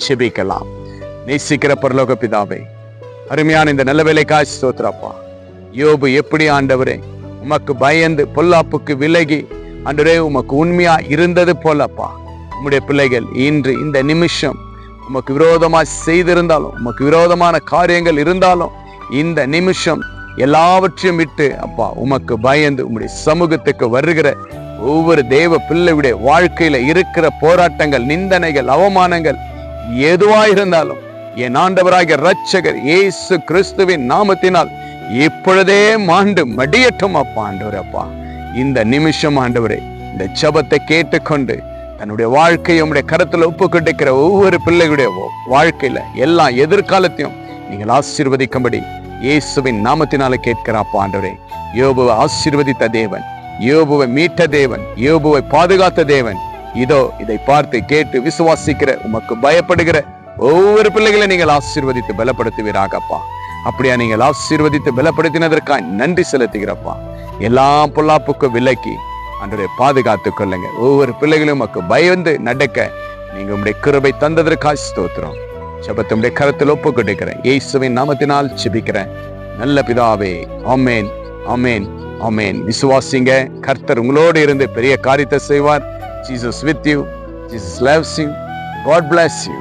செபிக்கலாம். நேசிக்கிற பரலோக பிதாவே, அருமையான இந்த நல்ல வேலைக்காய் ஸ்தோத்திரப்பா. யோபு எப்படி ஆண்டவரே உமக்கு பயந்து பொல்லாப்புக்கு விலகி ஆண்டவரே உமக்கு உண்மையா இருந்தது போலப்பா, உம்முடைய பிள்ளைகள் இன்று இந்த நிமிஷம் உமக்கு விரோதமா செய்திருந்தாலும், உமக்கு விரோதமான காரியங்கள் இருந்தாலும், இந்த நிமிஷம் எல்லாவற்றையும் விட்டு அப்பா உமக்கு பயந்து உம்முடைய சமூகத்துக்கு வருகிற ஒவ்வொரு தேவ பிள்ளையுடைய வாழ்க்கையில இருக்கிற போராட்டங்கள், நிந்தனைகள், அவமானங்கள் எதுவாயிருந்தாலும் என் ஆண்டவராகிய இரட்சகர் இயேசு கிறிஸ்துவின் நாமத்தினால் இப்பொழுதே மாண்டு மடியட்டும் அப்பா. ஆண்டவரே அப்பா, இந்த நிமிஷம் ஆண்டவரே இந்த ஜெபத்தை கேட்டுக்கொண்டு தன்னுடைய வாழ்க்கையை உம்முடைய கரத்துல ஒப்பு கொடுக்கிற ஒவ்வொரு பிள்ளைகளுடைய வாழ்க்கையில எல்லா எதிர்காலத்தையும் நீங்கள் ஆசீர்வதிக்கும்படி இயேசுவின் நாமத்தினால கேட்கிறாப்பா. ஆண்டவரே, யோபுவை ஆசீர்வதித்த தேவன், யோபுவை மீட்ட தேவன், யோபுவை பாதுகாத்த தேவன், இதோ இதை பார்த்து கேட்டு விசுவாசிக்கிற உமக்கு பயப்படுகிற ஒவ்வொரு பிள்ளைகளை நீங்கள் ஆசீர்வதித்து பலப்படுத்துவீராகப்பா. அப்படியா நீங்கள் ஆசீர்வதித்து பலப்படுத்தினதற்காக நன்றி செலுத்துகிறப்பா. எல்லா பொல்லாப்புக்கும் விலக்கி அன்றைய பாதுகாத்துக் கொள்ளுங்க. ஒவ்வொரு பிள்ளைகளும் உமக்கு பயந்து நடக்க நீங்க உம்முடைய கிருபை தந்ததற்காக ஸ்தோத்திரம். ஜெபத்தை உம்முடைய கரத்தில் ஒப்பு கொடுக்கிறேன், இயேசுவின் நாமத்தினால் ஜெபிக்கிறேன் நல்ல பிதாவே. ஆமென், ஆமென், ஆமென். விசுவாசிங்க, கர்த்தர் உங்களோடு இருந்து பெரிய காரியத்தை செய்வார். Jesus with you. Jesus loves you. God bless you.